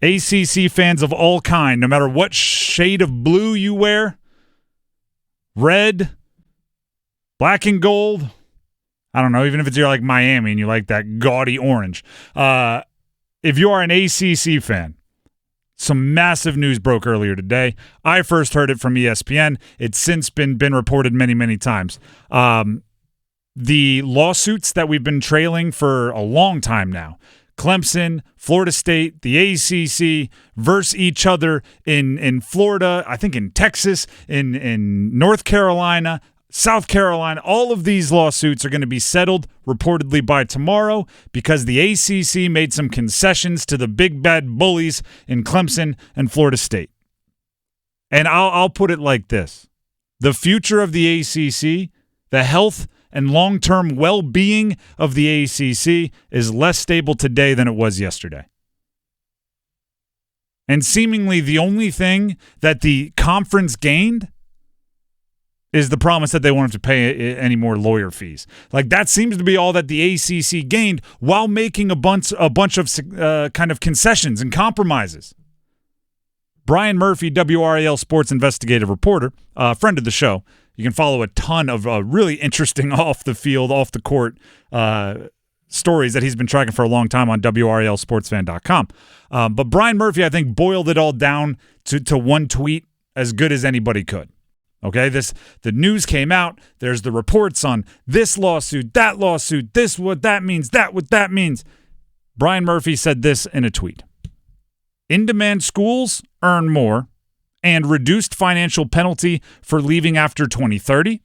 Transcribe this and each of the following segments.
ACC fans of all kind, no matter what shade of blue you wear, red, black and gold, I don't know, even if it's you're like Miami and you like that gaudy orange. If you are an ACC fan, some massive news broke earlier today. I first heard it from ESPN. It's since been reported many, many times. The lawsuits that we've been trailing for a long time now, Clemson, Florida State, the ACC versus each other in Florida, I think in Texas, in North Carolina, South Carolina, all of these lawsuits are going to be settled reportedly by tomorrow because the ACC made some concessions to the big bad bullies in Clemson and Florida State. And I'll put it like this. The future of the ACC, the health and long-term well-being of the ACC is less stable today than it was yesterday. And seemingly the only thing that the conference gained is the promise that they won't have to pay any more lawyer fees. Like, that seems to be all that the ACC gained while making a bunch of kind of concessions and compromises. Brian Murphy, WRAL sports investigative reporter, friend of the show. You can follow a ton of really interesting off-the-field, off-the-court stories that he's been tracking for a long time on WRALSportsFan.com. But Brian Murphy, I think, boiled it all down to one tweet as good as anybody could. Okay, the news came out. There's the reports on this lawsuit, this what that means, that what that means. Brian Murphy said this in a tweet. In-demand schools earn more and reduced financial penalty for leaving after 2030.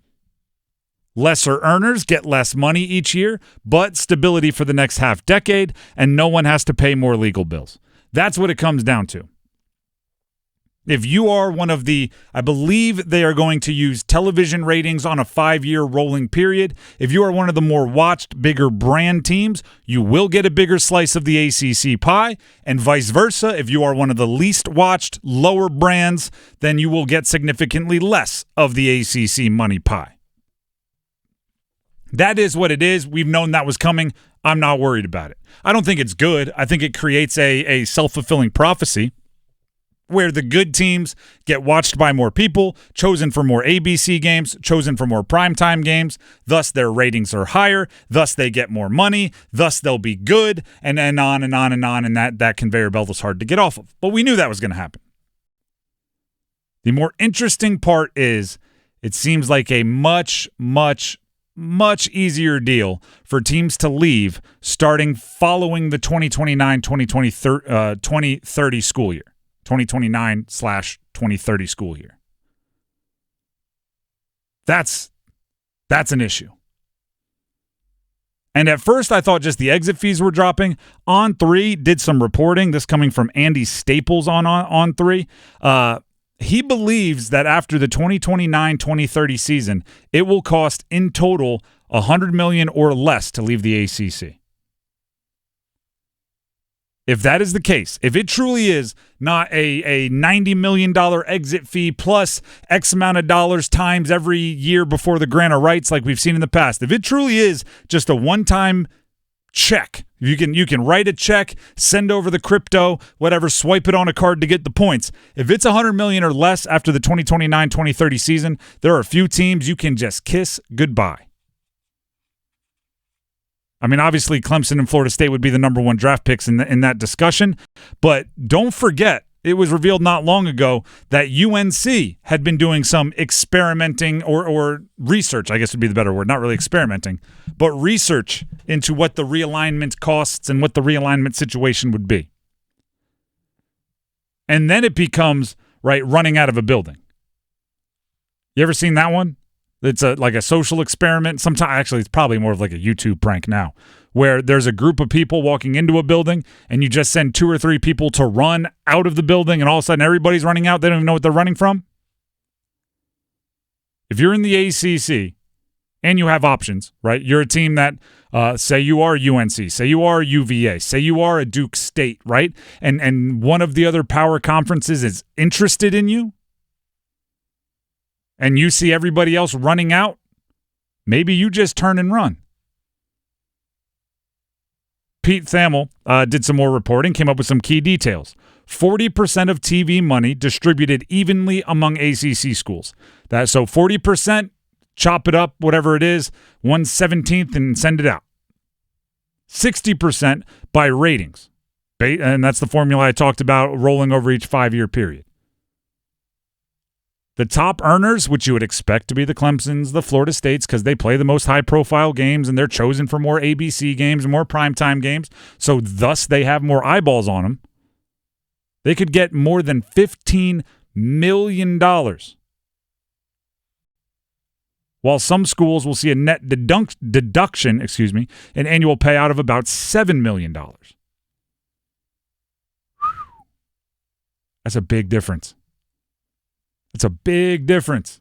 Lesser earners get less money each year, but stability for the next half decade, and no one has to pay more legal bills. That's what it comes down to. If you are one of the, I believe they are going to use television ratings on a 5-year rolling period. If you are one of the more watched, bigger brand teams, you will get a bigger slice of the ACC pie, and vice versa. If you are one of the least watched, lower brands, then you will get significantly less of the ACC money pie. That is what it is. We've known that was coming. I'm not worried about it. I don't think it's good. I think it creates a self-fulfilling prophecy where the good teams get watched by more people, chosen for more ABC games, chosen for more primetime games, thus their ratings are higher, thus they get more money, thus they'll be good, and then on and on and on, and that conveyor belt is hard to get off of. But we knew that was going to happen. The more interesting part is it seems like a much, much, much easier deal for teams to leave starting following the 2029-2030 school year. 2029/2030 school year. That's an issue. And at first I thought just the exit fees were dropping. On3 did some reporting, this coming from Andy Staples on On3. He believes that after the 2029-2030 season, it will cost in total $100 million or less to leave the ACC. If that is the case, if it truly is not a $90 million exit fee plus X amount of dollars times every year before the grant of rights like we've seen in the past, if it truly is just a one-time check, you can write a check, send over the crypto, whatever, swipe it on a card to get the points. If it's $100 million or less after the 2029-2030 season, there are a few teams you can just kiss goodbye. I mean, obviously, Clemson and Florida State would be the number one draft picks in that discussion. But don't forget, it was revealed not long ago that UNC had been doing some experimenting or research, I guess would be the better word, not really experimenting, but research into what the realignment costs and what the realignment situation would be. And then it becomes, running out of a building. You ever seen that one? It's like a social experiment. Sometimes, actually, it's probably more of like a YouTube prank now, where there's a group of people walking into a building, and you just send 2 or 3 people to run out of the building, and all of a sudden everybody's running out. They don't even know what they're running from. If you're in the ACC and you have options, right? You're a team that, say you are UNC, say you are UVA, say you are a Duke State, right? And one of the other power conferences is interested in you, and you see everybody else running out, maybe you just turn and run. Pete Thamel did some more reporting, came up with some key details. 40% of TV money distributed evenly among ACC schools. So 40%, chop it up, whatever it is, 1/17th and send it out. 60% by ratings. And that's the formula I talked about rolling over each 5-year period. The top earners, which you would expect to be the Clemsons, the Florida States, because they play the most high-profile games and they're chosen for more ABC games and more primetime games, so thus they have more eyeballs on them. They could get more than $15 million. While some schools will see a net deduction, an annual payout of about $7 million. That's a big difference. It's a big difference.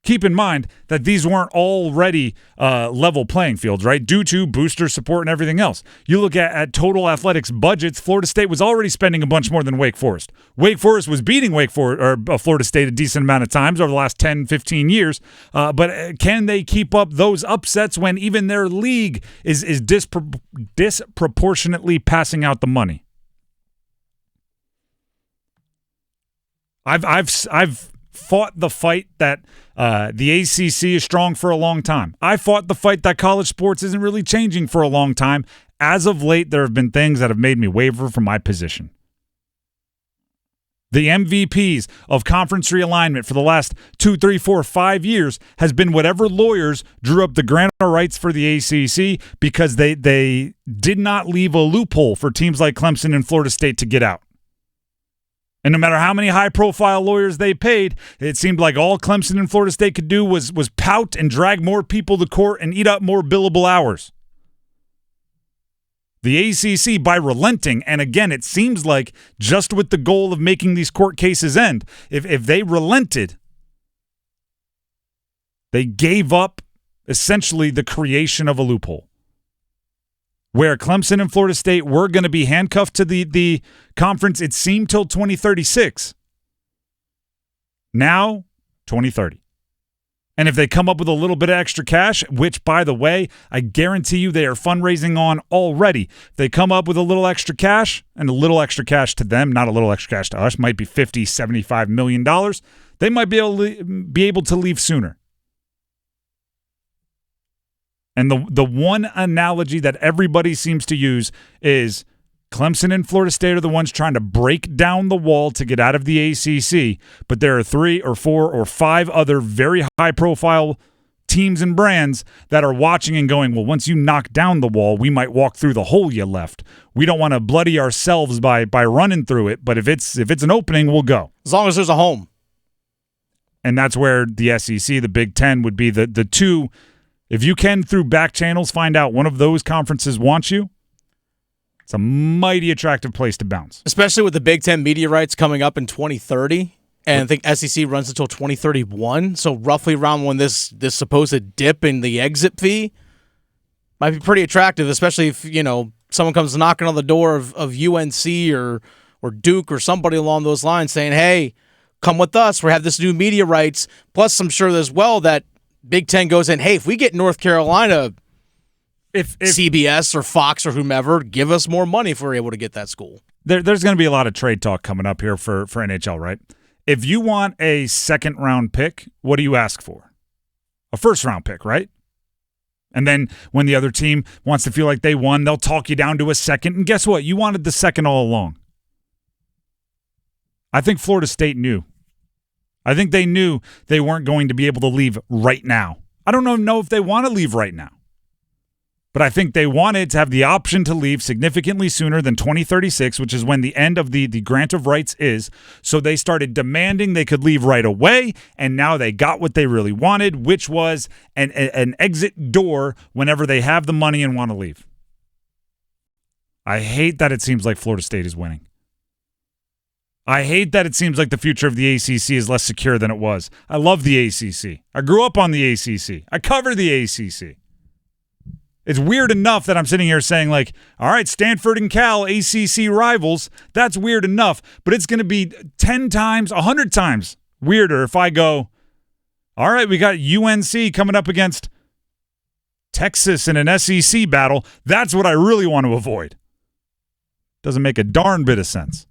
Keep in mind that these weren't already level playing fields, right? Due to booster support and everything else. You look at total athletics budgets, Florida State was already spending a bunch more than Wake Forest. Wake Forest was beating Florida State a decent amount of times over the last 10, 15 years. But can they keep up those upsets when even their league is disproportionately passing out the money? I've fought the fight that the ACC is strong for a long time. I fought the fight that college sports isn't really changing for a long time. As of late, there have been things that have made me waver from my position. The MVPs of conference realignment for the last 2, 3, 4, 5 years has been whatever lawyers drew up the grant of rights for the ACC because they did not leave a loophole for teams like Clemson and Florida State to get out. And no matter how many high-profile lawyers they paid, it seemed like all Clemson and Florida State could do was pout and drag more people to court and eat up more billable hours. The ACC, by relenting, and again, it seems like just with the goal of making these court cases end, if they relented, they gave up essentially the creation of a loophole. Where Clemson and Florida State were going to be handcuffed to the conference, it seemed till 2036. Now, 2030. And if they come up with a little bit of extra cash, which, by the way, I guarantee you they are fundraising on already. If they come up with a little extra cash, and a little extra cash to them, not a little extra cash to us, might be $50, $75 million, they might be able to leave sooner. And the one analogy that everybody seems to use is Clemson and Florida State are the ones trying to break down the wall to get out of the ACC, but there are 3 or 4 or 5 other very high-profile teams and brands that are watching and going, well, once you knock down the wall, we might walk through the hole you left. We don't want to bloody ourselves by running through it, but if it's an opening, we'll go. As long as there's a home. And that's where the SEC, the Big Ten, would be the two. If you can, through back channels, find out one of those conferences wants you, it's a mighty attractive place to bounce. Especially with the Big Ten media rights coming up in 2030, and I think SEC runs until 2031, so roughly around when this supposed dip in the exit fee might be pretty attractive, especially if, someone comes knocking on the door of UNC or Duke or somebody along those lines saying, hey, come with us, we have this new media rights. Plus, I'm sure as well that Big Ten goes in, hey, if we get North Carolina, if CBS or Fox or whomever, give us more money if we're able to get that school. There's going to be a lot of trade talk coming up here for NHL, right? If you want a second-round pick, what do you ask for? A first-round pick, right? And then when the other team wants to feel like they won, they'll talk you down to a second. And guess what? You wanted the second all along. I think Florida State knew. I think they knew they weren't going to be able to leave right now. I don't know if they want to leave right now. But I think they wanted to have the option to leave significantly sooner than 2036, which is when the end of the grant of rights is. So they started demanding they could leave right away, and now they got what they really wanted, which was an exit door whenever they have the money and want to leave. I hate that it seems like Florida State is winning. I hate that it seems like the future of the ACC is less secure than it was. I love the ACC. I grew up on the ACC. I cover the ACC. It's weird enough that I'm sitting here saying, like, all right, Stanford and Cal, ACC rivals. That's weird enough. But it's going to be 10 times, 100 times weirder if I go, all right, we got UNC coming up against Texas in an SEC battle. That's what I really want to avoid. Doesn't make a darn bit of sense.